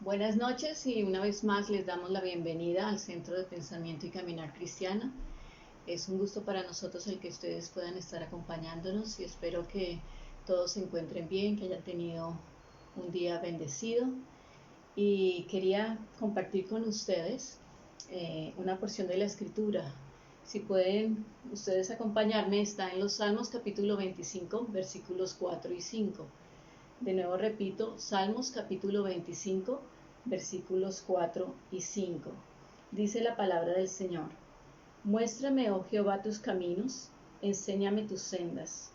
Buenas noches y una vez más les damos la bienvenida al Centro de Pensamiento y Caminar Cristiano. Es un gusto para nosotros el que ustedes puedan estar acompañándonos y espero que todos se encuentren bien, que hayan tenido un día bendecido. Y quería compartir con ustedes una porción de la Escritura. Si pueden ustedes acompañarme, está en los Salmos capítulo 25, versículos 4 y 5. De nuevo repito, Salmos capítulo 25, versículos 4 y 5. Dice la palabra del Señor: Muéstrame, oh Jehová, tus caminos, enséñame tus sendas.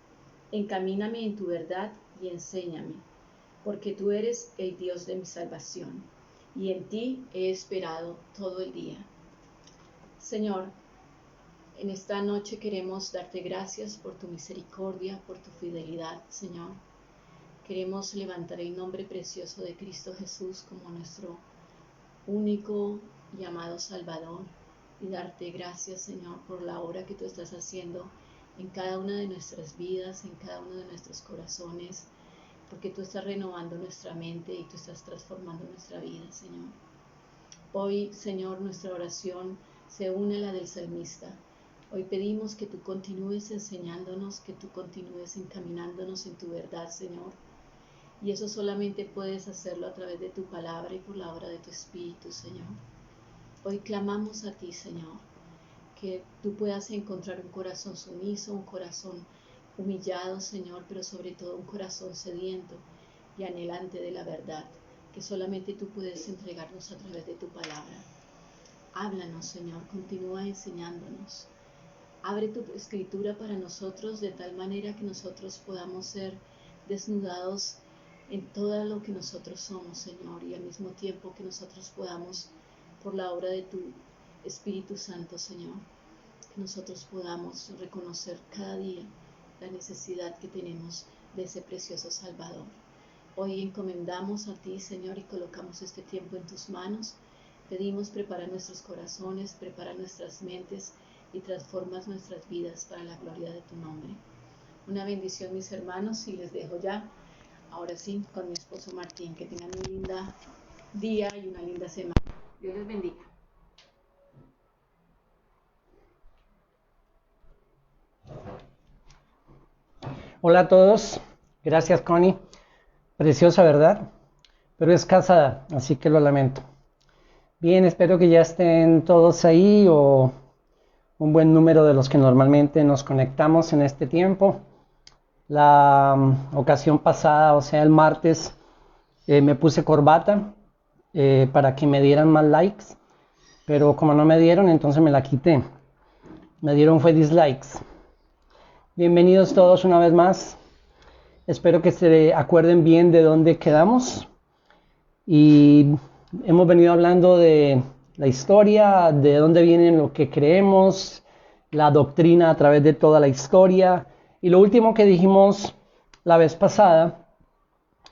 Encamíname en tu verdad y enséñame, porque tú eres el Dios de mi salvación, y en ti he esperado todo el día. Señor, en esta noche queremos darte gracias por tu misericordia, por tu fidelidad, Señor. Queremos levantar el nombre precioso de Cristo Jesús como nuestro único y amado Salvador y darte gracias, Señor, por la obra que tú estás haciendo en cada una de nuestras vidas, en cada uno de nuestros corazones, porque tú estás renovando nuestra mente y tú estás transformando nuestra vida, Señor. Hoy, Señor, nuestra oración se une a la del salmista. Hoy pedimos que tú continúes enseñándonos, que tú continúes encaminándonos en tu verdad, Señor. Y eso solamente puedes hacerlo a través de tu palabra y por la obra de tu Espíritu, Señor. Hoy clamamos a ti, Señor, que tú puedas encontrar un corazón sumiso, un corazón humillado, Señor, pero sobre todo un corazón sediento y anhelante de la verdad, que solamente tú puedes entregarnos a través de tu palabra. Háblanos, Señor, continúa enseñándonos. Abre tu escritura para nosotros de tal manera que nosotros podamos ser desnudados en todo lo que nosotros somos, Señor, y al mismo tiempo que nosotros podamos, por la obra de tu Espíritu Santo, Señor, que nosotros podamos reconocer cada día la necesidad que tenemos de ese precioso Salvador. Hoy encomendamos a ti, Señor, y colocamos este tiempo en tus manos. Pedimos, prepara nuestros corazones, prepara nuestras mentes y transformas nuestras vidas para la gloria de tu nombre. Una bendición, mis hermanos, y les dejo ya, ahora sí, con mi esposo Martín. Que tengan un lindo día y una linda semana. Dios les bendiga. Hola a todos, gracias Connie, preciosa verdad, pero es casada, así que lo lamento. Bien, espero que ya estén todos ahí o un buen número de los que normalmente nos conectamos en este tiempo. La ocasión pasada, o sea el martes, me puse corbata para que me dieran más likes, pero como no me dieron, entonces me la quité. Me dieron fue dislikes. Bienvenidos todos una vez más. Espero que se acuerden bien de dónde quedamos. Y hemos venido hablando de la historia, de dónde viene lo que creemos, la doctrina a través de toda la historia. Y lo último que dijimos la vez pasada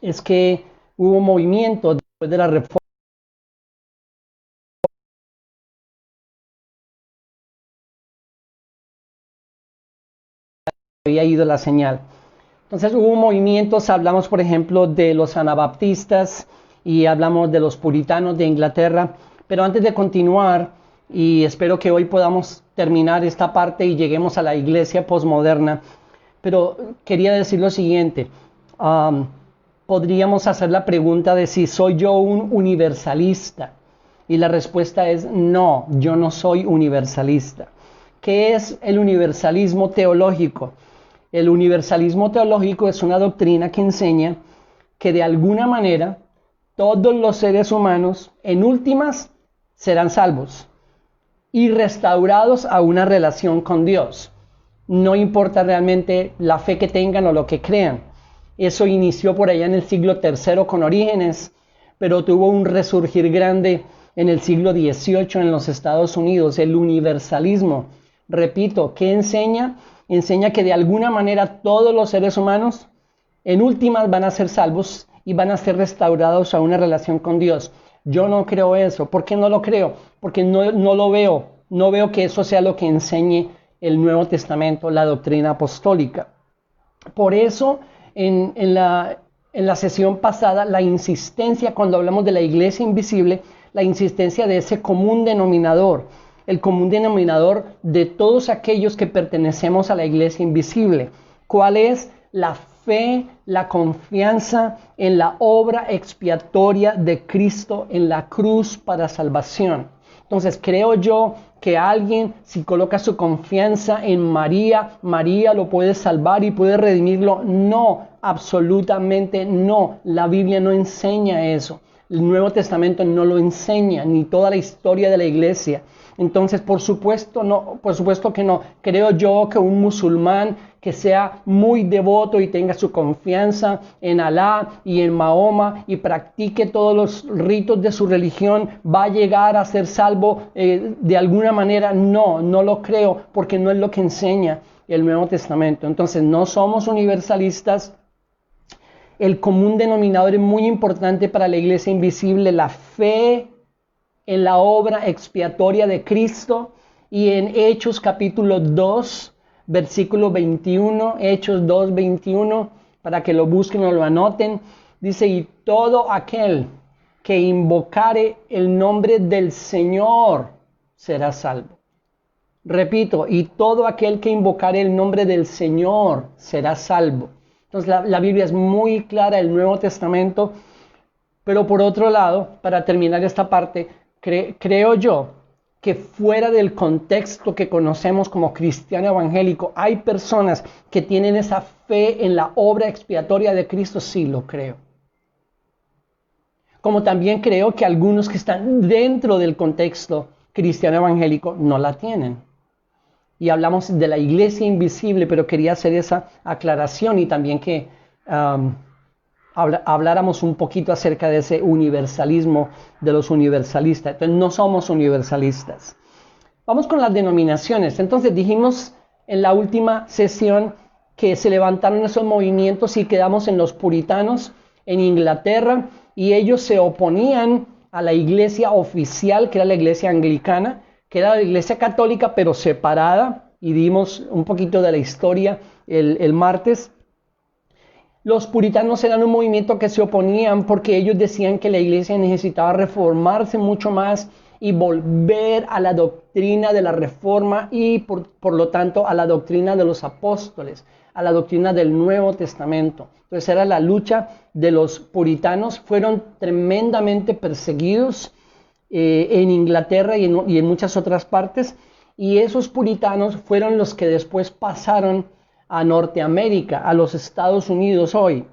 es que hubo movimiento después de la reforma. Había ido la señal. Entonces hubo movimientos, hablamos por ejemplo de los anabaptistas y hablamos de los puritanos de Inglaterra, pero antes de continuar, y espero que hoy podamos terminar esta parte y lleguemos a la iglesia posmoderna, pero quería decir lo siguiente, podríamos hacer la pregunta de si soy yo un universalista, y la respuesta es no, yo no soy universalista. ¿Qué es el universalismo teológico? El universalismo teológico es una doctrina que enseña que de alguna manera todos los seres humanos en últimas serán salvos y restaurados a una relación con Dios. No importa realmente la fe que tengan o lo que crean. Eso inició por allá en el siglo III con Orígenes, pero tuvo un resurgir grande en el siglo XVIII en los Estados Unidos, el universalismo. Repito, ¿qué enseña? Enseña que de alguna manera todos los seres humanos en últimas van a ser salvos y van a ser restaurados a una relación con Dios. Yo no creo eso. ¿Por qué no lo creo? Porque no lo veo. No veo que eso sea lo que enseñe el Nuevo Testamento, la doctrina apostólica. Por eso en la en la sesión pasada la insistencia, cuando hablamos de la iglesia invisible, la insistencia de ese común denominador, el común denominador de todos aquellos que pertenecemos a la iglesia invisible. ¿Cuál es? La fe, la confianza en la obra expiatoria de Cristo en la cruz para salvación. Entonces, creo yo que alguien, si coloca su confianza en María, María lo puede salvar y puede redimirlo. No, absolutamente no. La Biblia no enseña eso. El Nuevo Testamento no lo enseña, ni toda la historia de la iglesia. Entonces, por supuesto que no. Creo yo que un musulmán que sea muy devoto y tenga su confianza en Alá y en Mahoma y practique todos los ritos de su religión, va a llegar a ser salvo de alguna manera. No lo creo, porque no es lo que enseña el Nuevo Testamento. Entonces, no somos universalistas. El común denominador es muy importante para la iglesia invisible, la fe en la obra expiatoria de Cristo. Y en Hechos capítulo 2, versículo 21, Hechos 2, 21, para que lo busquen o lo anoten, dice: y todo aquel que invocare el nombre del Señor será salvo. Repito, y todo aquel que invocare el nombre del Señor será salvo. Entonces la Biblia es muy clara, el Nuevo Testamento. Pero por otro lado, para terminar esta parte, creo yo que fuera del contexto que conocemos como cristiano evangélico, hay personas que tienen esa fe en la obra expiatoria de Cristo. Sí, lo creo. Como también creo que algunos que están dentro del contexto cristiano evangélico no la tienen. Y hablamos de la iglesia invisible, pero quería hacer esa aclaración y también que habláramos un poquito acerca de ese universalismo de los universalistas. Entonces, no somos universalistas. Vamos con las denominaciones. Entonces, dijimos en la última sesión que se levantaron esos movimientos y quedamos en los puritanos en Inglaterra, y ellos se oponían a la iglesia oficial, que era la iglesia anglicana, que era la iglesia católica, pero separada, y dimos un poquito de la historia el martes. Los puritanos eran un movimiento que se oponían porque ellos decían que la iglesia necesitaba reformarse mucho más y volver a la doctrina de la reforma y por lo tanto a la doctrina de los apóstoles, a la doctrina del Nuevo Testamento. Entonces era la lucha de los puritanos. Fueron tremendamente perseguidos en Inglaterra y en muchas otras partes, y esos puritanos fueron los que después pasaron a Norteamérica, a los Estados Unidos hoy,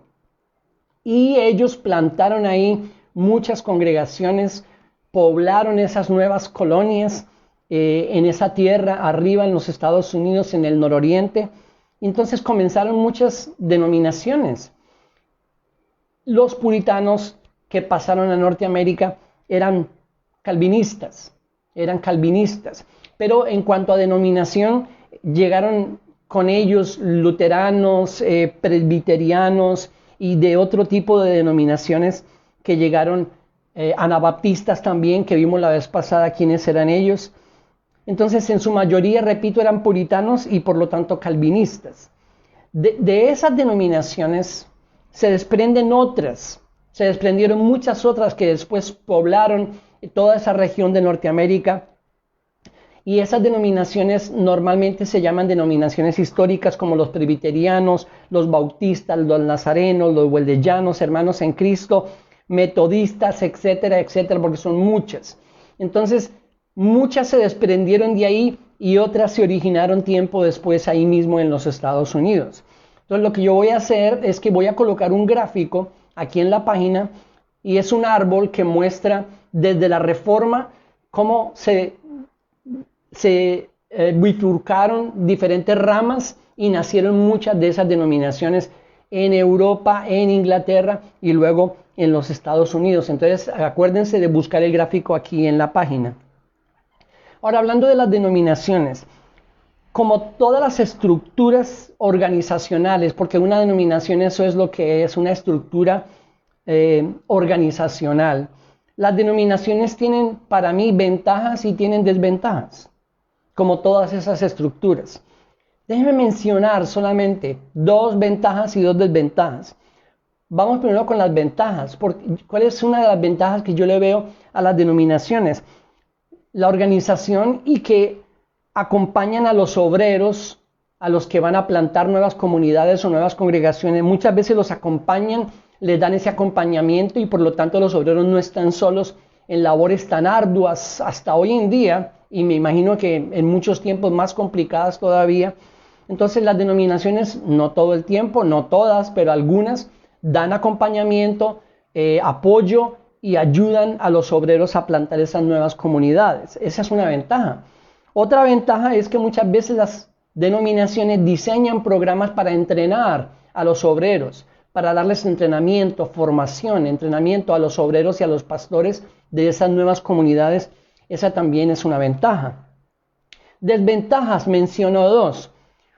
y ellos plantaron ahí muchas congregaciones, poblaron esas nuevas colonias en esa tierra arriba en los Estados Unidos, en el nororiente. Entonces comenzaron muchas denominaciones. Los puritanos que pasaron a Norteamérica eran calvinistas, pero en cuanto a denominación, llegaron con ellos luteranos, presbiterianos y de otro tipo de denominaciones que llegaron, anabaptistas también, que vimos la vez pasada quiénes eran ellos. Entonces, en su mayoría, repito, eran puritanos y por lo tanto calvinistas. De esas denominaciones se desprenden otras, se desprendieron muchas otras que después poblaron toda esa región de Norteamérica, y esas denominaciones normalmente se llaman denominaciones históricas, como los presbiterianos, los bautistas, los nazarenos, los hueldeyanos, hermanos en Cristo, metodistas, etcétera, etcétera, porque son muchas. Entonces, muchas se desprendieron de ahí y otras se originaron tiempo después ahí mismo en los Estados Unidos. Entonces, lo que yo voy a hacer es que voy a colocar un gráfico aquí en la página, y es un árbol que muestra desde la Reforma cómo se bifurcaron diferentes ramas y nacieron muchas de esas denominaciones en Europa, en Inglaterra y luego en los Estados Unidos. Entonces, acuérdense de buscar el gráfico aquí en la página. Ahora, hablando de las denominaciones, como todas las estructuras organizacionales, porque una denominación eso es lo que es, una estructura organizacional, las denominaciones tienen para mí ventajas y tienen desventajas, como todas esas estructuras. Déjenme mencionar solamente 2 ventajas y 2 desventajas. Vamos primero con las ventajas. ¿Cuál es una de las ventajas que yo le veo a las denominaciones? La organización y que acompañan a los obreros, a los que van a plantar nuevas comunidades o nuevas congregaciones. Muchas veces los acompañan, les dan ese acompañamiento y por lo tanto los obreros no están solos en labores tan arduas hasta hoy en día, y me imagino que en muchos tiempos más complicadas todavía. Entonces las denominaciones, no todo el tiempo, no todas, pero algunas, dan acompañamiento, apoyo y ayudan a los obreros a plantar esas nuevas comunidades. Esa es una ventaja. Otra ventaja es que muchas veces las denominaciones diseñan programas para entrenar a los obreros, para darles entrenamiento, formación, entrenamiento a los obreros y a los pastores de esas nuevas comunidades. Esa también es una ventaja. Desventajas, menciono dos.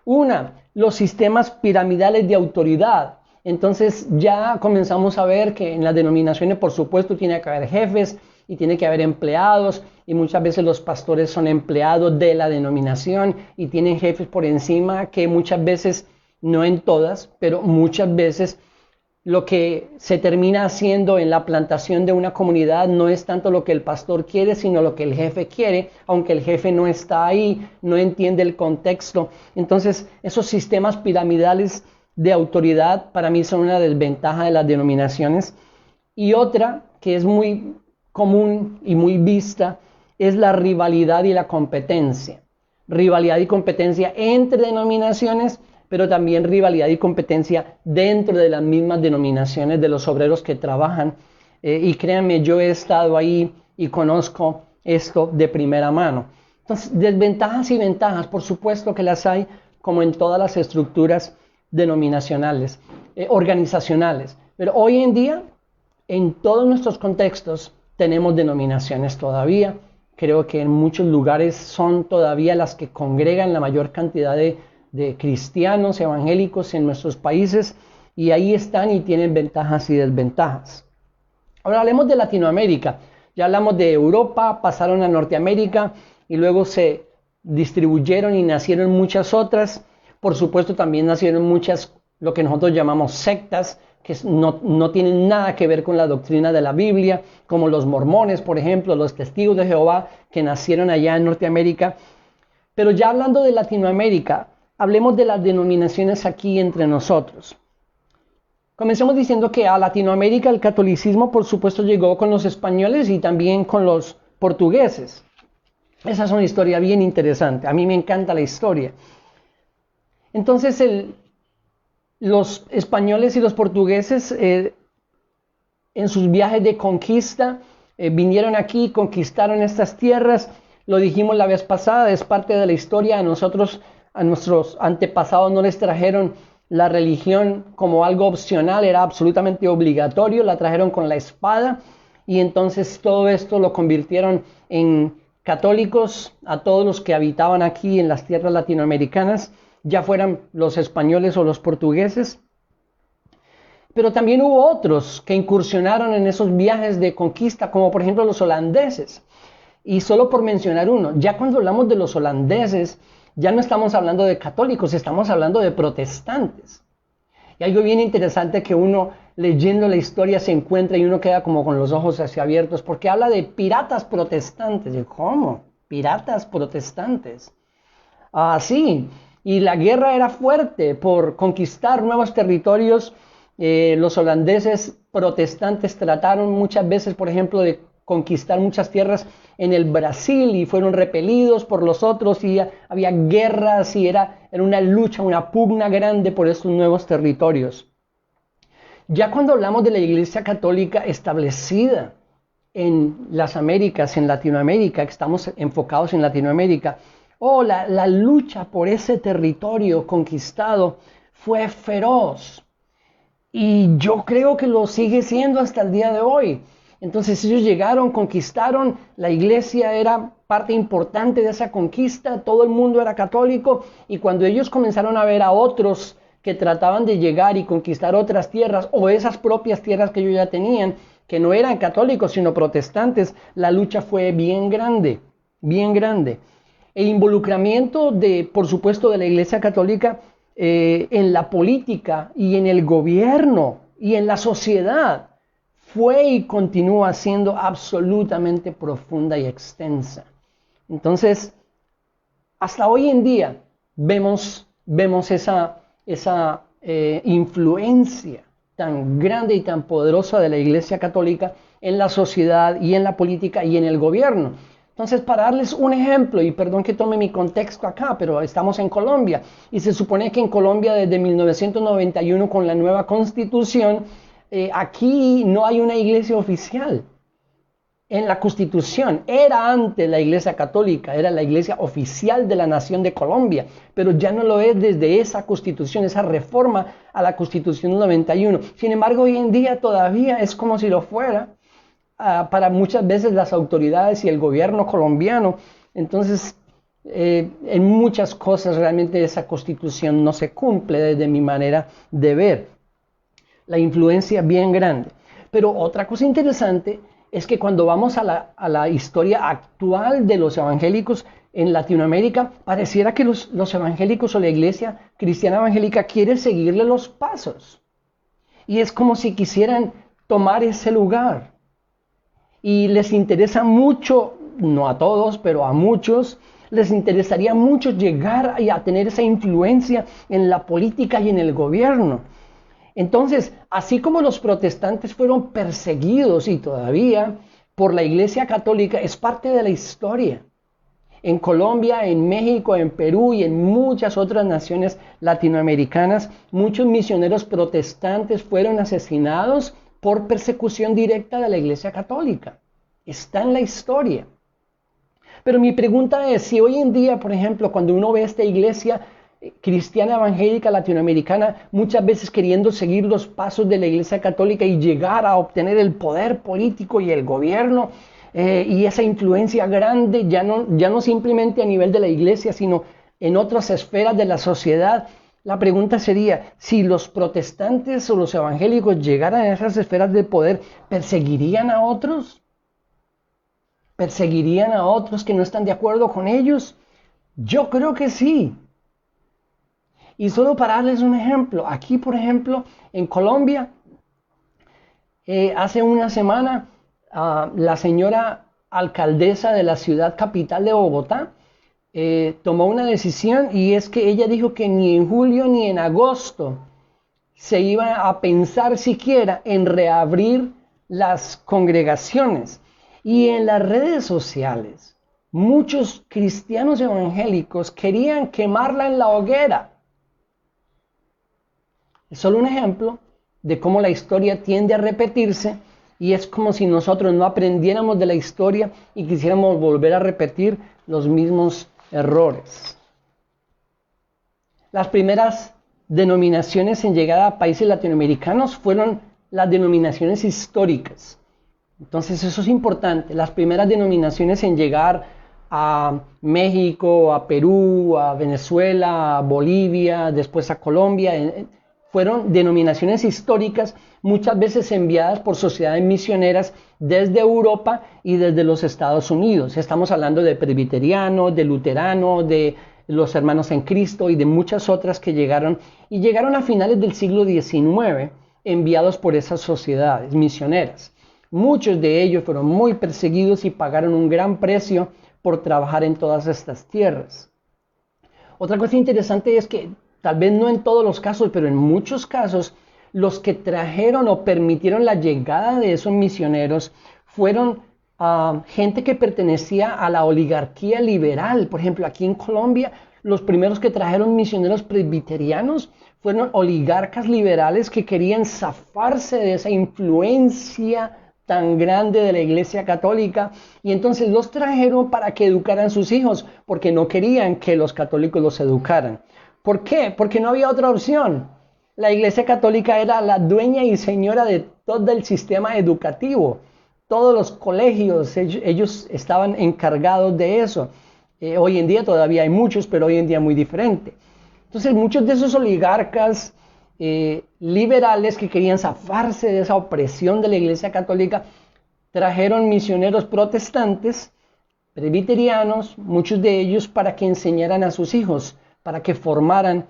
Una, los sistemas piramidales de autoridad. Entonces ya comenzamos a ver que en las denominaciones, por supuesto, tiene que haber jefes y tiene que haber empleados, y muchas veces los pastores son empleados de la denominación y tienen jefes por encima que muchas veces, no en todas, pero muchas veces lo que se termina haciendo en la plantación de una comunidad no es tanto lo que el pastor quiere, sino lo que el jefe quiere, aunque el jefe no está ahí, no entiende el contexto. Entonces, esos sistemas piramidales de autoridad para mí son una desventaja de las denominaciones. Y otra que es muy común y muy vista es la rivalidad y la competencia. Rivalidad y competencia entre denominaciones, pero también rivalidad y competencia dentro de las mismas denominaciones de los obreros que trabajan. Y créanme, yo he estado ahí y conozco esto de primera mano. Entonces, desventajas y ventajas, por supuesto que las hay, como en todas las estructuras denominacionales, organizacionales. Pero hoy en día, en todos nuestros contextos, tenemos denominaciones todavía. Creo que en muchos lugares son todavía las que congregan la mayor cantidad de cristianos evangélicos en nuestros países, y ahí están y tienen ventajas y desventajas. Ahora hablemos de Latinoamérica. Ya hablamos de Europa, pasaron a Norteamérica y luego se distribuyeron y nacieron muchas otras. Por supuesto también nacieron muchas, lo que nosotros llamamos sectas, que no tienen nada que ver con la doctrina de la Biblia, como los mormones, por ejemplo, los testigos de Jehová, que nacieron allá en Norteamérica. Pero ya hablando de Latinoamérica, hablemos de las denominaciones aquí entre nosotros. Comencemos diciendo que a Latinoamérica el catolicismo, por supuesto, llegó con los españoles y también con los portugueses. Esa es una historia bien interesante. A mí me encanta la historia. Entonces, los españoles y los portugueses, en sus viajes de conquista, vinieron aquí, conquistaron estas tierras. Lo dijimos la vez pasada, es parte de la historia. A nuestros antepasados no les trajeron la religión como algo opcional, era absolutamente obligatorio, la trajeron con la espada, y entonces todo esto lo convirtieron en católicos a todos los que habitaban aquí en las tierras latinoamericanas, ya fueran los españoles o los portugueses. Pero también hubo otros que incursionaron en esos viajes de conquista, como por ejemplo los holandeses. Y solo por mencionar uno, ya cuando hablamos de los holandeses, ya no estamos hablando de católicos, estamos hablando de protestantes. Y algo bien interesante que uno leyendo la historia se encuentra y uno queda como con los ojos así abiertos, porque habla de piratas protestantes. ¿Y cómo? ¿Piratas protestantes? Ah, sí. Y la guerra era fuerte por conquistar nuevos territorios. Los holandeses protestantes trataron muchas veces, por ejemplo, de conquistar muchas tierras en el Brasil y fueron repelidos por los otros, y había guerras y era una lucha, una pugna grande por estos nuevos territorios. Ya cuando hablamos de la Iglesia Católica establecida en las Américas, en Latinoamérica, que estamos enfocados en Latinoamérica, la lucha por ese territorio conquistado fue feroz, y yo creo que lo sigue siendo hasta el día de hoy. Entonces ellos llegaron, conquistaron, la iglesia era parte importante de esa conquista, todo el mundo era católico, y cuando ellos comenzaron a ver a otros que trataban de llegar y conquistar otras tierras, o esas propias tierras que ellos ya tenían, que no eran católicos sino protestantes, la lucha fue bien grande, bien grande. El involucramiento por supuesto, de la iglesia católica en la política y en el gobierno y en la sociedad fue y continúa siendo absolutamente profunda y extensa. Entonces, hasta hoy en día vemos esa influencia tan grande y tan poderosa de la Iglesia Católica en la sociedad y en la política y en el gobierno. Entonces, para darles un ejemplo, y perdón que tome mi contexto acá, pero estamos en Colombia, y se supone que en Colombia desde 1991 con la nueva Constitución, aquí no hay una iglesia oficial. En la Constitución era antes la Iglesia Católica, era la iglesia oficial de la nación de Colombia, pero ya no lo es desde esa Constitución, esa reforma a la Constitución del 91. Sin embargo, hoy en día todavía es como si lo fuera para muchas veces las autoridades y el gobierno colombiano. Entonces, en muchas cosas realmente esa Constitución no se cumple desde mi manera de ver. La influencia bien grande. Pero otra cosa interesante es que cuando vamos a la historia actual de los evangélicos en Latinoamérica, pareciera que los evangélicos o la iglesia cristiana evangélica quiere seguirle los pasos. Y es como si quisieran tomar ese lugar. Y les interesa mucho, no a todos, pero a muchos, les interesaría mucho llegar a tener esa influencia en la política y en el gobierno. Entonces, así como los protestantes fueron perseguidos y todavía por la Iglesia Católica, es parte de la historia. En Colombia, en México, en Perú y en muchas otras naciones latinoamericanas, muchos misioneros protestantes fueron asesinados por persecución directa de la Iglesia Católica. Está en la historia. Pero mi pregunta es, si hoy en día, por ejemplo, cuando uno ve esta iglesia cristiana evangélica latinoamericana, muchas veces queriendo seguir los pasos de la Iglesia Católica y llegar a obtener el poder político y el gobierno y esa influencia grande, ya no simplemente a nivel de la iglesia, sino en otras esferas de la sociedad, la pregunta sería, si los protestantes o los evangélicos llegaran a esas esferas de poder, ¿perseguirían a otros? ¿Perseguirían a otros que no están de acuerdo con ellos? Yo creo que sí. Y solo para darles un ejemplo, aquí por ejemplo en Colombia, hace una semana la señora alcaldesa de la ciudad capital de Bogotá tomó una decisión, y es que ella dijo que ni en julio ni en agosto se iba a pensar siquiera en reabrir las congregaciones. Y en las redes sociales muchos cristianos evangélicos querían quemarla en la hoguera. Es solo un ejemplo de cómo la historia tiende a repetirse, y es como si nosotros no aprendiéramos de la historia y quisiéramos volver a repetir los mismos errores. Las primeras denominaciones en llegar a países latinoamericanos fueron las denominaciones históricas. Entonces eso es importante. Las primeras denominaciones en llegar a México, a Perú, a Venezuela, a Bolivia, después a Colombia, fueron denominaciones históricas, muchas veces enviadas por sociedades misioneras desde Europa y desde los Estados Unidos. Estamos hablando de presbiterianos, de luteranos, de los hermanos en Cristo y de muchas otras que llegaron a finales del siglo XIX, enviados por esas sociedades misioneras. Muchos de ellos fueron muy perseguidos y pagaron un gran precio por trabajar en todas estas tierras. Otra cosa interesante es que, tal vez no en todos los casos, pero en muchos casos, los que trajeron o permitieron la llegada de esos misioneros fueron gente que pertenecía a la oligarquía liberal. Por ejemplo, aquí en Colombia, los primeros que trajeron misioneros presbiterianos fueron oligarcas liberales que querían zafarse de esa influencia tan grande de la Iglesia Católica, y entonces los trajeron para que educaran sus hijos, porque no querían que los católicos los educaran. ¿Por qué? Porque no había otra opción. La Iglesia Católica era la dueña y señora de todo el sistema educativo. Todos los colegios, ellos estaban encargados de eso. Hoy en día todavía hay muchos, pero hoy en día muy diferente. Entonces muchos de esos oligarcas liberales que querían zafarse de esa opresión de la Iglesia Católica trajeron misioneros protestantes, presbiterianos, muchos de ellos para que enseñaran a sus hijos, para que formaran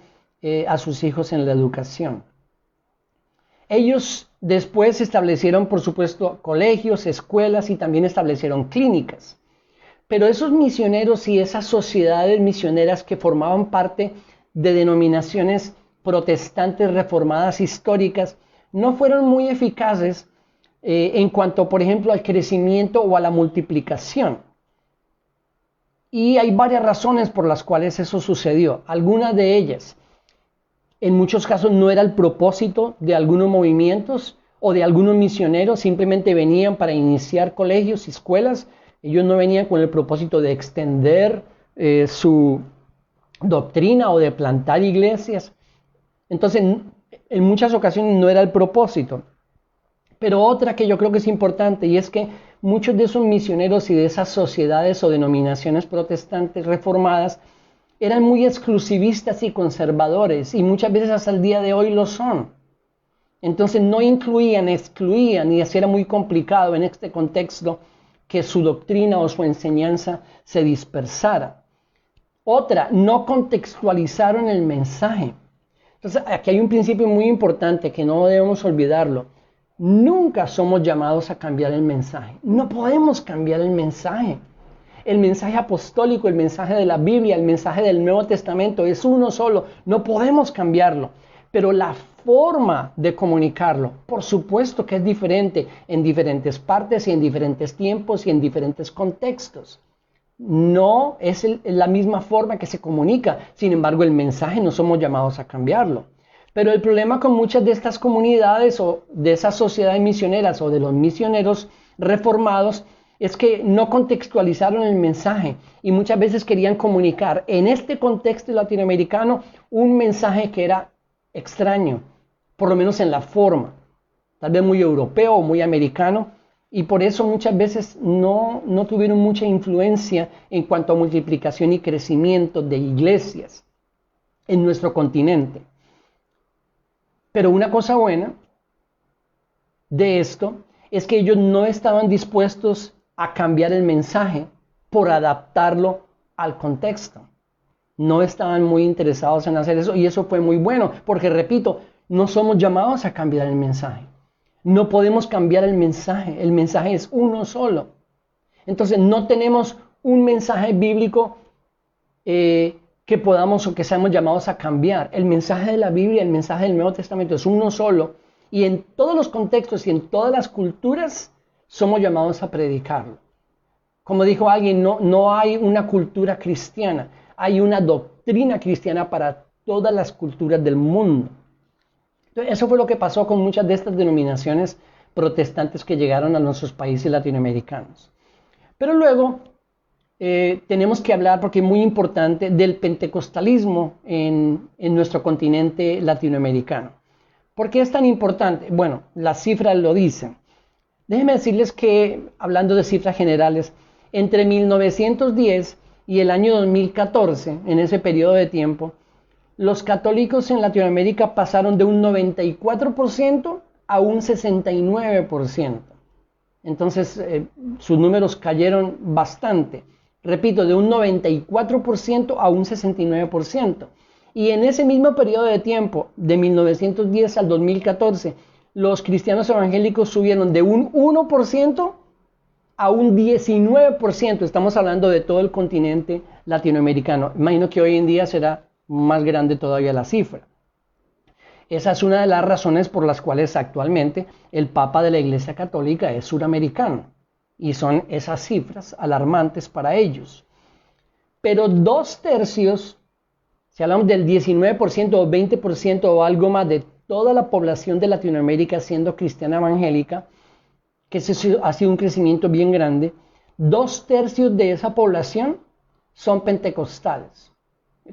a sus hijos en la educación. Ellos después establecieron, por supuesto, colegios, escuelas y también establecieron clínicas. Pero esos misioneros y esas sociedades misioneras que formaban parte de denominaciones protestantes reformadas históricas no fueron muy eficaces en cuanto, por ejemplo, al crecimiento o a la multiplicación. Y hay varias razones por las cuales eso sucedió. Algunas de ellas, en muchos casos, no era el propósito de algunos movimientos o de algunos misioneros, simplemente venían para iniciar colegios y escuelas. Ellos no venían con el propósito de extender su doctrina o de plantar iglesias. Entonces, en muchas ocasiones no era el propósito. Pero otra que yo creo que es importante, y es que muchos de esos misioneros y de esas sociedades o denominaciones protestantes reformadas eran muy exclusivistas y conservadores, y muchas veces hasta el día de hoy lo son. Entonces no incluían, excluían, y así era muy complicado en este contexto que su doctrina o su enseñanza se dispersara. Otra, no contextualizaron el mensaje. Entonces aquí hay un principio muy importante que no debemos olvidarlo. Nunca somos llamados a cambiar el mensaje. No podemos cambiar el mensaje. El mensaje apostólico, el mensaje de la Biblia, el mensaje del Nuevo Testamento es uno solo. No podemos cambiarlo. Pero la forma de comunicarlo, por supuesto que es diferente en diferentes partes y en diferentes tiempos y en diferentes contextos. No es la misma forma que se comunica. Sin embargo, el mensaje no somos llamados a cambiarlo. Pero el problema con muchas de estas comunidades o de esas sociedades misioneras o de los misioneros reformados es que no contextualizaron el mensaje y muchas veces querían comunicar en este contexto latinoamericano un mensaje que era extraño, por lo menos en la forma, tal vez muy europeo o muy americano, y por eso muchas veces no tuvieron mucha influencia en cuanto a multiplicación y crecimiento de iglesias en nuestro continente. Pero una cosa buena de esto es que ellos no estaban dispuestos a cambiar el mensaje por adaptarlo al contexto. No estaban muy interesados en hacer eso y eso fue muy bueno porque, repito, no somos llamados a cambiar el mensaje. No podemos cambiar el mensaje es uno solo. Entonces no tenemos un mensaje bíblico que podamos o que seamos llamados a cambiar. El mensaje de la Biblia, el mensaje del Nuevo Testamento es uno solo y en todos los contextos y en todas las culturas somos llamados a predicarlo. Como dijo alguien, no hay una cultura cristiana, hay una doctrina cristiana para todas las culturas del mundo. Entonces, eso fue lo que pasó con muchas de estas denominaciones protestantes que llegaron a nuestros países latinoamericanos. Pero luego tenemos que hablar, porque es muy importante, del pentecostalismo en nuestro continente latinoamericano. ¿Por qué es tan importante? Bueno, las cifras lo dicen. Déjenme decirles que, hablando de cifras generales, entre 1910 y el año 2014, en ese periodo de tiempo, los católicos en Latinoamérica pasaron de un 94% a un 69%. Entonces, sus números cayeron bastante. Repito, de un 94% a un 69%. Y en ese mismo periodo de tiempo, de 1910 al 2014, los cristianos evangélicos subieron de un 1% a un 19%. Estamos hablando de todo el continente latinoamericano. Imagino que hoy en día será más grande todavía la cifra. Esa es una de las razones por las cuales actualmente el Papa de la Iglesia Católica es suramericano. Y son esas cifras alarmantes para ellos. Pero 2/3, si hablamos del 19% o 20% o algo más de toda la población de Latinoamérica siendo cristiana evangélica, que ha sido un crecimiento bien grande, 2/3 de esa población son pentecostales.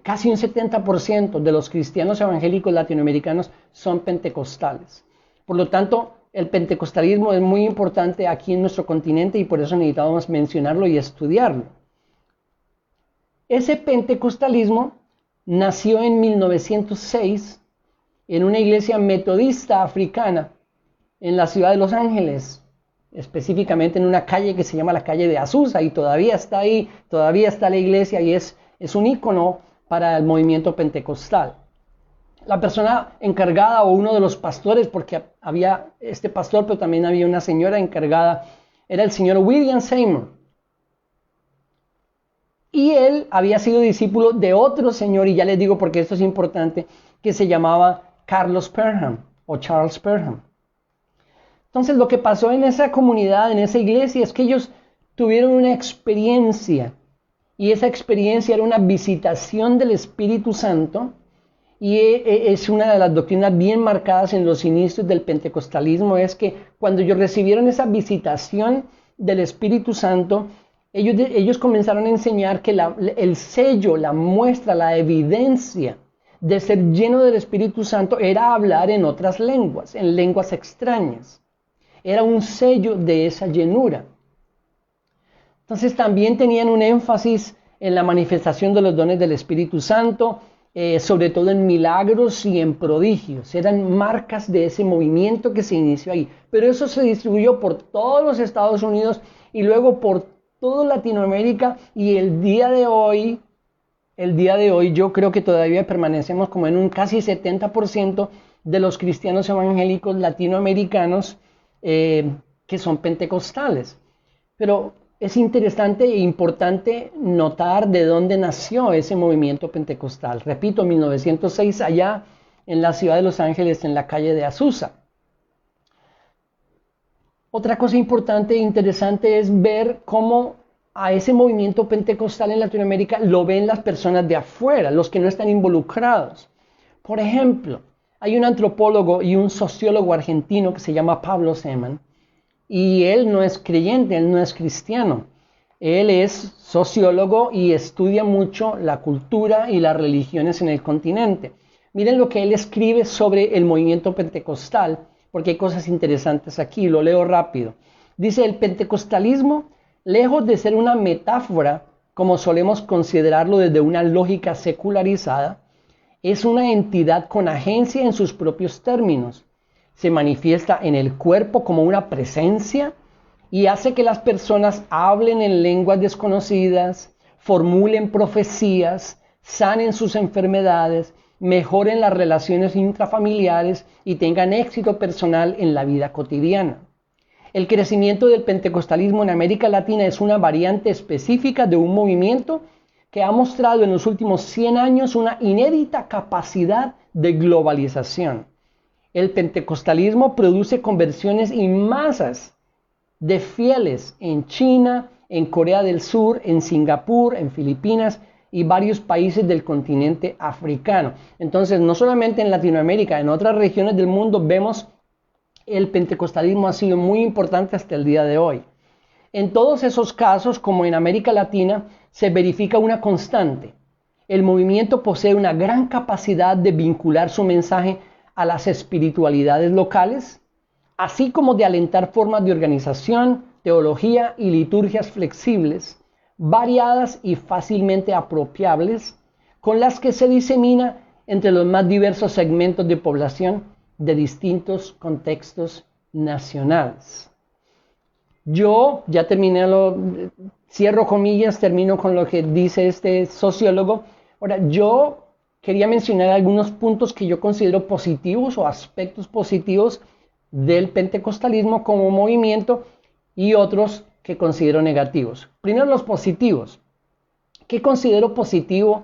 Casi un 70% de los cristianos evangélicos latinoamericanos son pentecostales. Por lo tanto, el pentecostalismo es muy importante aquí en nuestro continente y por eso necesitamos mencionarlo y estudiarlo. Ese pentecostalismo nació en 1906 en una iglesia metodista africana en la ciudad de Los Ángeles, específicamente en una calle que se llama la calle de Azusa, y todavía está ahí, todavía está la iglesia y es un ícono para el movimiento pentecostal. la persona encargada o uno de los pastores, porque había este pastor, pero también había una señora encargada, era el señor William Seymour. Y él había sido discípulo de otro señor, y ya les digo porque esto es importante, que se llamaba Carlos Perham o Charles Perham. Entonces lo que pasó en esa comunidad, en esa iglesia, es que ellos tuvieron una experiencia, y esa experiencia era una visitación del Espíritu Santo, y es una de las doctrinas bien marcadas en los inicios del pentecostalismo, es que cuando ellos recibieron esa visitación del Espíritu Santo, ellos comenzaron a enseñar que el sello, la muestra, la evidencia de ser lleno del Espíritu Santo era hablar en otras lenguas, en lenguas extrañas. Era un sello de esa llenura. Entonces también tenían un énfasis en la manifestación de los dones del Espíritu Santo, sobre todo en milagros y en prodigios. Eran marcas de ese movimiento que se inició ahí. Pero eso se distribuyó por todos los Estados Unidos y luego por toda Latinoamérica, y el día de hoy yo creo que todavía permanecemos como en un casi 70% de los cristianos evangélicos latinoamericanos que son pentecostales. Pero es interesante e importante notar de dónde nació ese movimiento pentecostal. Repito, en 1906, allá en la ciudad de Los Ángeles, en la calle de Azusa. Otra cosa importante e interesante es ver cómo a ese movimiento pentecostal en Latinoamérica lo ven las personas de afuera, los que no están involucrados. Por ejemplo, hay un antropólogo y un sociólogo argentino que se llama Pablo Seman, y él no es creyente, él no es cristiano. Él es sociólogo y estudia mucho la cultura y las religiones en el continente. Miren lo que él escribe sobre el movimiento pentecostal, porque hay cosas interesantes aquí, lo leo rápido. Dice: el pentecostalismo, lejos de ser una metáfora, como solemos considerarlo desde una lógica secularizada, es una entidad con agencia en sus propios términos. Se manifiesta en el cuerpo como una presencia y hace que las personas hablen en lenguas desconocidas, formulen profecías, sanen sus enfermedades, mejoren las relaciones intrafamiliares y tengan éxito personal en la vida cotidiana. El crecimiento del pentecostalismo en América Latina es una variante específica de un movimiento que ha mostrado en los últimos 100 años una inédita capacidad de globalización. El pentecostalismo produce conversiones en masas de fieles en China, en Corea del Sur, en Singapur, en Filipinas y varios países del continente africano. Entonces, no solamente en Latinoamérica, en otras regiones del mundo vemos el pentecostalismo ha sido muy importante hasta el día de hoy. En todos esos casos, como en América Latina, se verifica una constante. El movimiento posee una gran capacidad de vincular su mensaje a las espiritualidades locales, así como de alentar formas de organización, teología y liturgias flexibles, variadas y fácilmente apropiables, con las que se disemina entre los más diversos segmentos de población de distintos contextos nacionales. Yo ya terminé, cierro comillas, termino con lo que dice este sociólogo. Ahora, yo quería mencionar algunos puntos que yo considero positivos o aspectos positivos del pentecostalismo como movimiento y otros que considero negativos. Primero, los positivos. ¿Qué considero positivo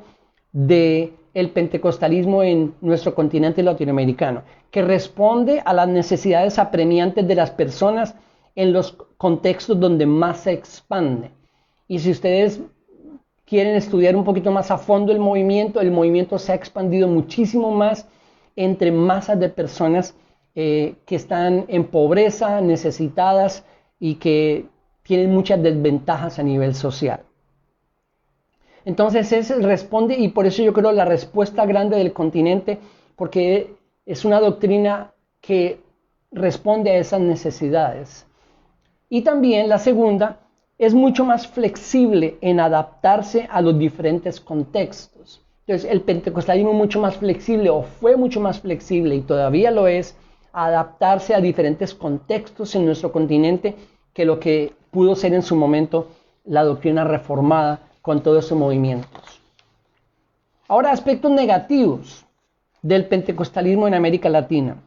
del pentecostalismo en nuestro continente latinoamericano? Que responde a las necesidades apremiantes de las personas en los contextos donde más se expande. Y si ustedes quieren estudiar un poquito más a fondo el movimiento se ha expandido muchísimo más entre masas de personas que están en pobreza, necesitadas y que tienen muchas desventajas a nivel social. Entonces ese responde, y por eso yo creo la respuesta grande del continente, porque es una doctrina que responde a esas necesidades. Y también la segunda, es mucho más flexible en adaptarse a los diferentes contextos. Entonces el pentecostalismo es mucho más flexible, o fue mucho más flexible y todavía lo es, adaptarse a diferentes contextos en nuestro continente que lo que pudo ser en su momento la doctrina reformada con todos esos movimientos. Ahora, aspectos negativos. del pentecostalismo en América Latina.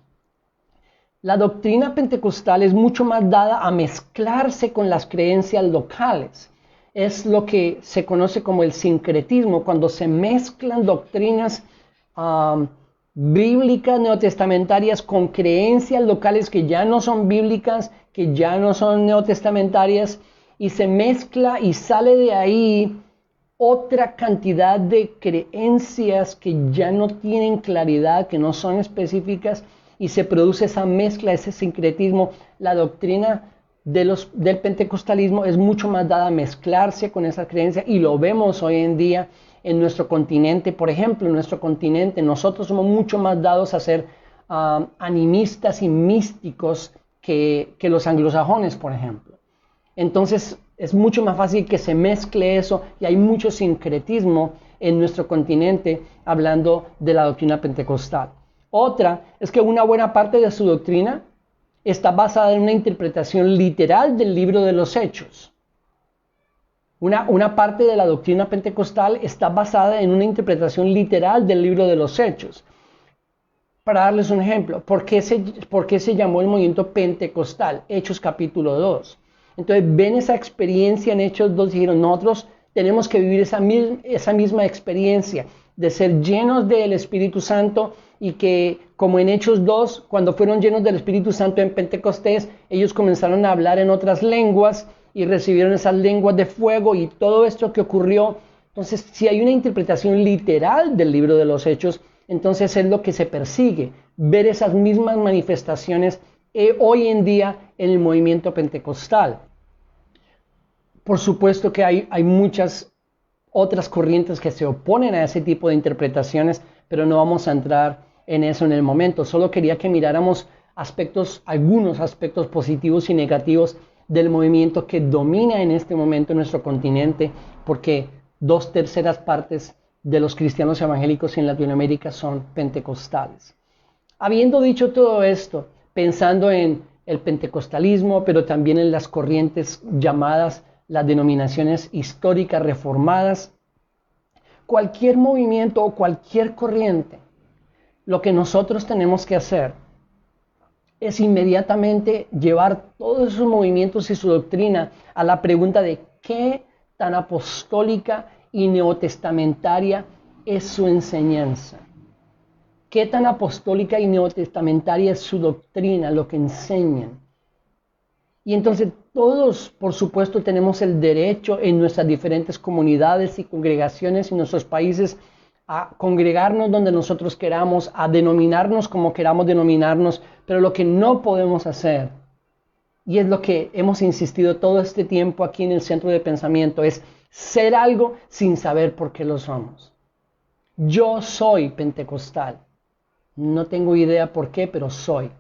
La doctrina pentecostal es mucho más dada a mezclarse con las creencias locales. Es lo que se conoce como el sincretismo, cuando se mezclan doctrinas bíblicas neotestamentarias con creencias locales que ya no son bíblicas, que ya no son neotestamentarias, y se mezcla y sale de ahí otra cantidad de creencias que ya no tienen claridad, que no son específicas, y se produce esa mezcla, ese sincretismo. La doctrina del pentecostalismo es mucho más dada a mezclarse con esa creencia, y lo vemos hoy en día en nuestro continente. Por ejemplo, en nuestro continente nosotros somos mucho más dados a ser animistas y místicos que los anglosajones, por ejemplo. Entonces es mucho más fácil que se mezcle eso, y hay mucho sincretismo en nuestro continente hablando de la doctrina pentecostal. Otra es que una buena parte de su doctrina está basada en una interpretación literal del libro de los Hechos. Una parte de la doctrina pentecostal está basada en una interpretación literal del libro de los Hechos. Para darles un ejemplo, ¿por qué se llamó el movimiento pentecostal? Hechos capítulo 2. Entonces ven esa experiencia en Hechos 2 y dijeron, nosotros tenemos que vivir esa misma experiencia de ser llenos del Espíritu Santo, y que como en Hechos 2, cuando fueron llenos del Espíritu Santo en Pentecostés, ellos comenzaron a hablar en otras lenguas y recibieron esas lenguas de fuego y todo esto que ocurrió. Entonces, si hay una interpretación literal del libro de los Hechos, entonces es lo que se persigue, ver esas mismas manifestaciones hoy en día en el movimiento pentecostal. Por supuesto que hay muchas otras corrientes que se oponen a ese tipo de interpretaciones, pero no vamos a entrar en eso en el momento. Solo quería que miráramos algunos aspectos positivos y negativos del movimiento que domina en este momento en nuestro continente, porque 2/3 partes de los cristianos evangélicos en Latinoamérica son pentecostales. Habiendo dicho todo esto, pensando en el pentecostalismo, pero también en las corrientes llamadas las denominaciones históricas reformadas, cualquier movimiento o cualquier corriente, lo que nosotros tenemos que hacer es inmediatamente llevar todos esos movimientos y su doctrina a la pregunta de qué tan apostólica y neotestamentaria es su enseñanza. ¿Qué tan apostólica y neotestamentaria es su doctrina, lo que enseñan? Y entonces todos, por supuesto, tenemos el derecho en nuestras diferentes comunidades y congregaciones en nuestros países a congregarnos donde nosotros queramos, a denominarnos como queramos denominarnos, pero lo que no podemos hacer, y es lo que hemos insistido todo este tiempo aquí en el Centro de Pensamiento, es ser algo sin saber por qué lo somos. Yo soy pentecostal. No tengo idea por qué, pero soy.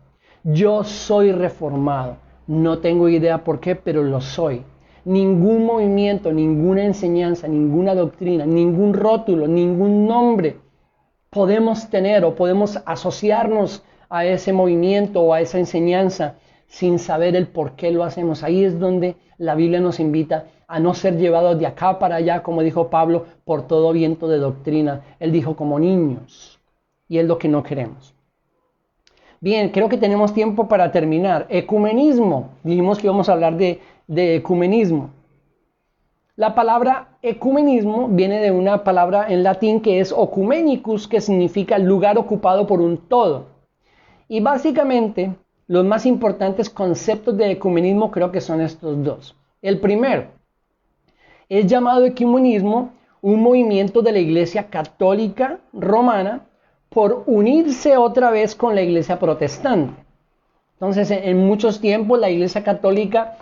Yo soy reformado. No tengo idea por qué, pero lo soy. Ningún movimiento, ninguna enseñanza, ninguna doctrina, ningún rótulo, ningún nombre podemos tener o podemos asociarnos a ese movimiento o a esa enseñanza sin saber el por qué lo hacemos. Ahí es donde la Biblia nos invita a no ser llevados de acá para allá, como dijo Pablo, por todo viento de doctrina. Él dijo como niños, y es lo que no queremos. Bien, creo que tenemos tiempo para terminar. Ecumenismo. Dijimos que íbamos a hablar de ecumenismo. La palabra ecumenismo viene de una palabra en latín que es ocumenicus, que significa lugar ocupado por un todo. Y básicamente, los más importantes conceptos de ecumenismo creo que son estos dos. El primero, es llamado ecumenismo un movimiento de la Iglesia Católica Romana por unirse otra vez con la Iglesia Protestante. Entonces, en muchos tiempos la Iglesia Católica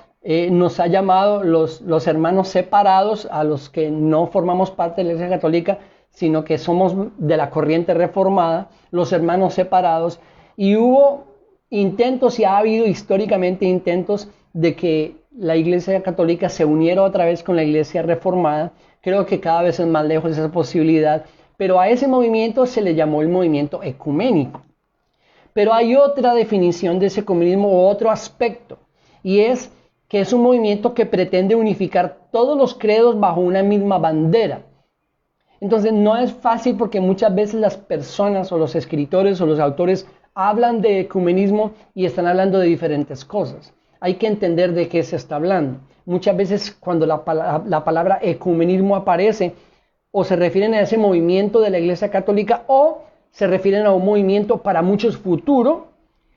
nos ha llamado los hermanos separados, a los que no formamos parte de la Iglesia Católica, sino que somos de la corriente reformada, los hermanos separados. Y hubo intentos, y ha habido históricamente intentos de que la Iglesia Católica se uniera otra vez con la Iglesia reformada. Creo que cada vez es más lejos esa posibilidad, pero a ese movimiento se le llamó el movimiento ecuménico. Pero hay otra definición de ese ecumenismo, o otro aspecto, y es que es un movimiento que pretende unificar todos los credos bajo una misma bandera. Entonces no es fácil porque muchas veces las personas o los escritores o los autores hablan de ecumenismo y están hablando de diferentes cosas. Hay que entender de qué se está hablando. Muchas veces cuando la palabra ecumenismo aparece, o se refieren a ese movimiento de la Iglesia Católica o se refieren a un movimiento para muchos futuro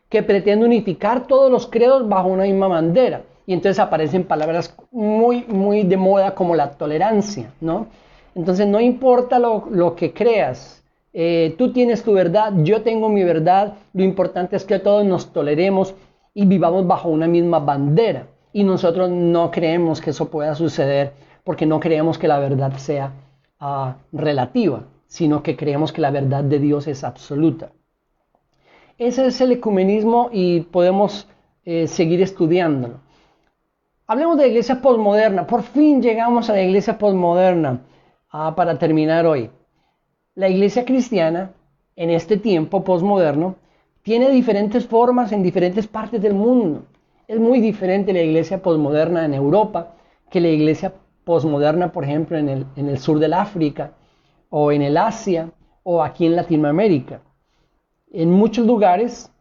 que pretende unificar todos los credos bajo una misma bandera. Y entonces aparecen palabras muy de moda como la tolerancia, ¿no? Entonces no importa lo que creas, tú tienes tu verdad, yo tengo mi verdad, lo importante es que todos nos toleremos y vivamos bajo una misma bandera. Y nosotros no creemos que eso pueda suceder porque no creemos que la verdad sea relativa, sino que creemos que la verdad de Dios es absoluta. Ese es el ecumenismo y podemos seguir estudiándolo. Hablemos de la iglesia posmoderna. Por fin llegamos a la iglesia posmoderna para terminar hoy. La iglesia cristiana en este tiempo posmoderno tiene diferentes formas en diferentes partes del mundo. Es muy diferente la iglesia posmoderna en Europa que la iglesia posmoderna, por ejemplo, en el sur del África o en el Asia o aquí en Latinoamérica. En muchos lugares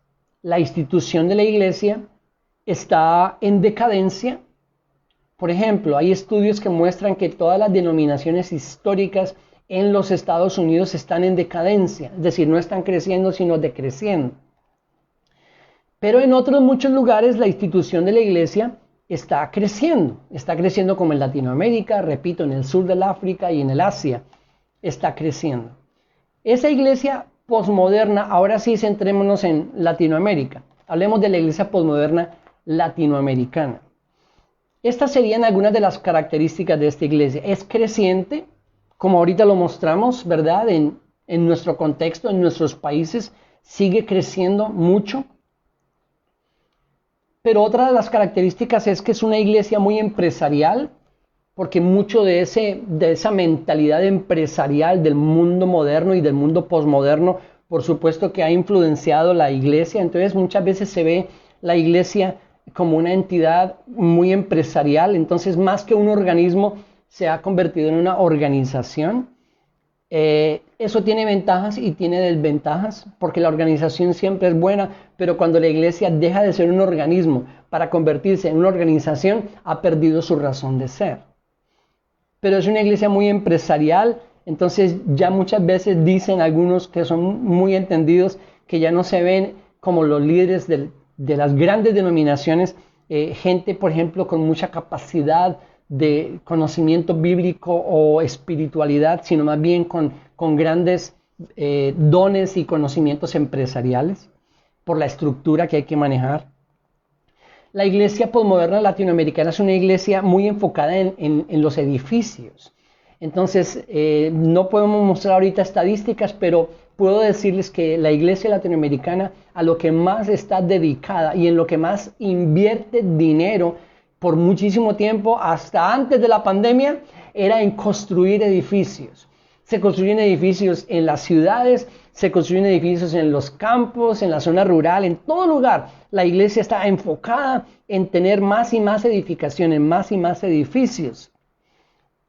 la institución de la iglesia está en decadencia. Por ejemplo, hay estudios que muestran que todas las denominaciones históricas en los Estados Unidos están en decadencia, es decir, no están creciendo sino decreciendo. Pero en otros muchos lugares la institución de la iglesia está creciendo como en Latinoamérica, repito, en el sur del África y en el Asia, está creciendo. Esa iglesia posmoderna, ahora sí centrémonos en Latinoamérica, hablemos de la iglesia posmoderna latinoamericana. Estas serían algunas de las características de esta iglesia. Es creciente, como ahorita lo mostramos, ¿verdad? En nuestro contexto, en nuestros países, sigue creciendo mucho. Pero otra de las características es que es una iglesia muy empresarial, porque mucho de esa mentalidad empresarial del mundo moderno y del mundo posmoderno, por supuesto que ha influenciado la iglesia. Entonces muchas veces se ve la iglesia como una entidad muy empresarial, entonces más que un organismo se ha convertido en una organización. Eso tiene ventajas y tiene desventajas, porque la organización siempre es buena, pero cuando la iglesia deja de ser un organismo para convertirse en una organización, ha perdido su razón de ser. Pero es una iglesia muy empresarial, entonces ya muchas veces dicen algunos que son muy entendidos que ya no se ven como los líderes de las grandes denominaciones, gente por ejemplo con mucha capacidad de conocimiento bíblico o espiritualidad, sino más bien con grandes dones y conocimientos empresariales por la estructura que hay que manejar. La iglesia posmoderna latinoamericana es una iglesia muy enfocada en los edificios. Entonces, no podemos mostrar ahorita estadísticas, pero puedo decirles que la iglesia latinoamericana a lo que más está dedicada y en lo que más invierte dinero por muchísimo tiempo, hasta antes de la pandemia, era en construir edificios. Se construyen edificios en las ciudades, se construyen edificios en los campos, en la zona rural, en todo lugar. La iglesia está enfocada en tener más y más edificaciones, más y más edificios.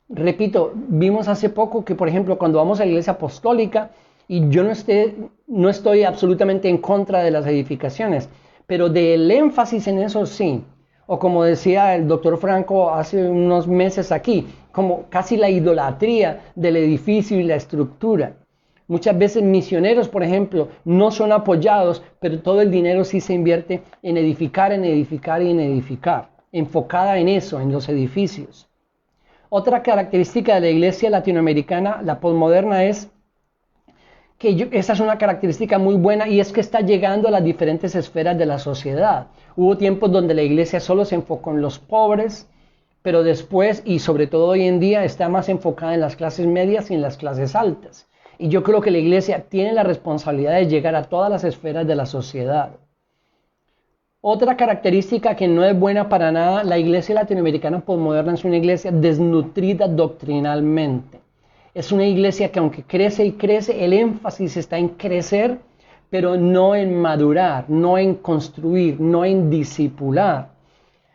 Repito, vimos hace poco que, por ejemplo, cuando vamos a la iglesia apostólica, y yo no estoy absolutamente en contra de las edificaciones, pero del énfasis en eso sí. O como decía el doctor Franco hace unos meses aquí, como casi la idolatría del edificio y la estructura. Muchas veces misioneros, por ejemplo, no son apoyados, pero todo el dinero sí se invierte en edificar y en edificar, enfocada en eso, en los edificios. Otra característica de la iglesia latinoamericana, la posmoderna, es que esa es una característica muy buena y es que está llegando a las diferentes esferas de la sociedad. Hubo tiempos donde la iglesia solo se enfocó en los pobres, pero después y sobre todo hoy en día está más enfocada en las clases medias y en las clases altas. Y yo creo que la iglesia tiene la responsabilidad de llegar a todas las esferas de la sociedad. Otra característica que no es buena para nada, la iglesia latinoamericana posmoderna es una iglesia desnutrida doctrinalmente. Es una iglesia que aunque crece y crece, el énfasis está en crecer, pero no en madurar, no en construir, no en discipular.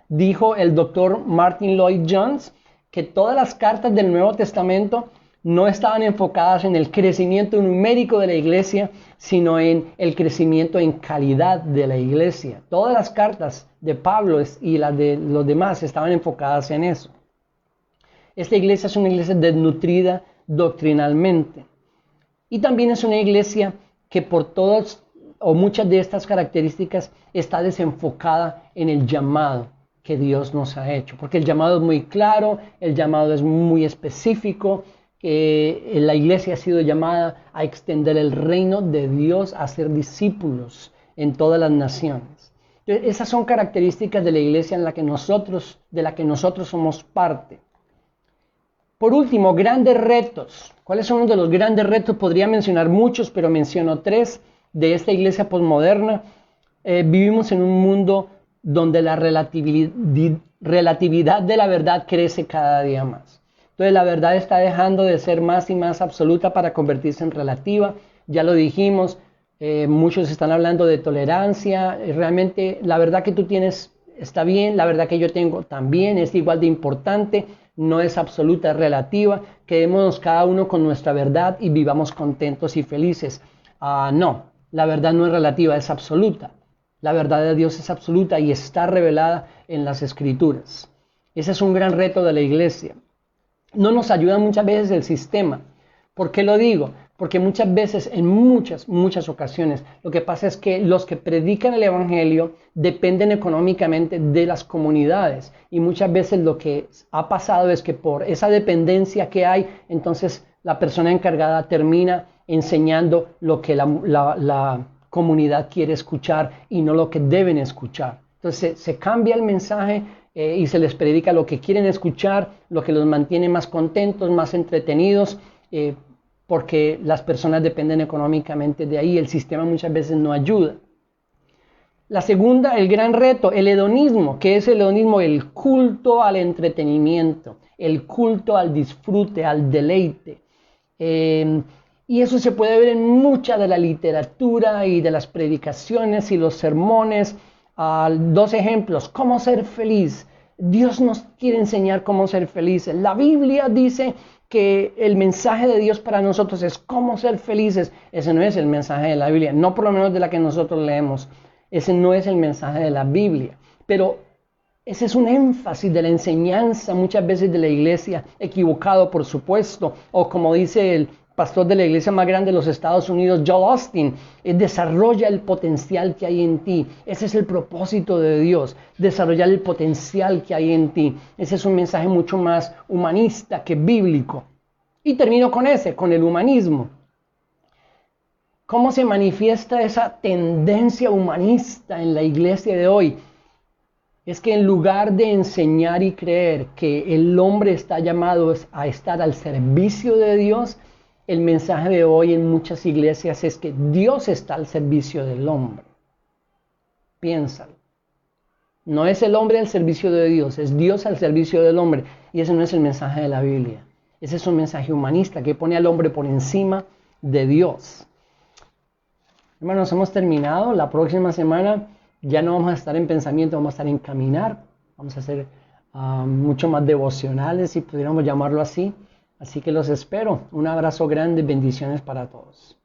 Dijo el doctor Martin Lloyd-Jones que todas las cartas del Nuevo Testamento no estaban enfocadas en el crecimiento numérico de la iglesia, sino en el crecimiento en calidad de la iglesia. Todas las cartas de Pablo y las de los demás estaban enfocadas en eso. Esta iglesia es una iglesia desnutrida doctrinalmente. Y también es una iglesia que por todas o muchas de estas características está desenfocada en el llamado que Dios nos ha hecho. Porque el llamado es muy claro, el llamado es muy específico. La iglesia ha sido llamada a extender el reino de Dios, a ser discípulos en todas las naciones. Entonces, esas son características de la iglesia de la que nosotros somos parte. Por último, grandes retos. ¿Cuáles son uno de los grandes retos? Podría mencionar muchos, pero menciono 3 de esta iglesia posmoderna. Vivimos en un mundo donde la relatividad de la verdad crece cada día más. Entonces la verdad está dejando de ser más y más absoluta para convertirse en relativa. Ya lo dijimos, muchos están hablando de tolerancia. Realmente la verdad que tú tienes está bien, la verdad que yo tengo también es igual de importante. No es absoluta, es relativa. Quedémonos cada uno con nuestra verdad y vivamos contentos y felices. No, la verdad no es relativa, es absoluta. La verdad de Dios es absoluta y está revelada en las Escrituras. Ese es un gran reto de la iglesia. No nos ayuda muchas veces el sistema. ¿Por qué lo digo? Porque muchas veces, en muchas ocasiones, lo que pasa es que los que predican el evangelio dependen económicamente de las comunidades. Y muchas veces lo que ha pasado es que por esa dependencia que hay, entonces la persona encargada termina enseñando lo que la comunidad quiere escuchar y no lo que deben escuchar. Entonces se cambia el mensaje y se les predica lo que quieren escuchar, lo que los mantiene más contentos, más entretenidos, porque las personas dependen económicamente de ahí. El sistema muchas veces no ayuda. La segunda, el gran reto, el hedonismo. ¿Qué es el hedonismo? El culto al entretenimiento, el culto al disfrute, al deleite. Y eso se puede ver en mucha de la literatura y de las predicaciones y los sermones. 2 ejemplos. ¿Cómo ser feliz? Dios nos quiere enseñar cómo ser felices. La Biblia dice que el mensaje de Dios para nosotros es cómo ser felices. Ese no es el mensaje de la Biblia, no por lo menos de la que nosotros leemos. Ese no es el mensaje de la Biblia. Pero ese es un énfasis de la enseñanza muchas veces de la iglesia, equivocado por supuesto, o como dice el pastor de la iglesia más grande de los Estados Unidos, Joel Austin, desarrolla el potencial que hay en ti. Ese es el propósito de Dios, desarrollar el potencial que hay en ti. Ese es un mensaje mucho más humanista que bíblico. Y termino con el humanismo. ¿Cómo se manifiesta esa tendencia humanista en la iglesia de hoy? Es que en lugar de enseñar y creer que el hombre está llamado a estar al servicio de Dios, el mensaje de hoy en muchas iglesias es que Dios está al servicio del hombre. Piénsalo. No es el hombre al servicio de Dios, es Dios al servicio del hombre. Y ese no es el mensaje de la Biblia. Ese es un mensaje humanista que pone al hombre por encima de Dios. Hermanos, hemos terminado. La próxima semana ya no vamos a estar en pensamiento, vamos a estar en caminar. Vamos a hacer mucho más devocionales, si pudiéramos llamarlo así. Así que los espero. Un abrazo grande, bendiciones para todos.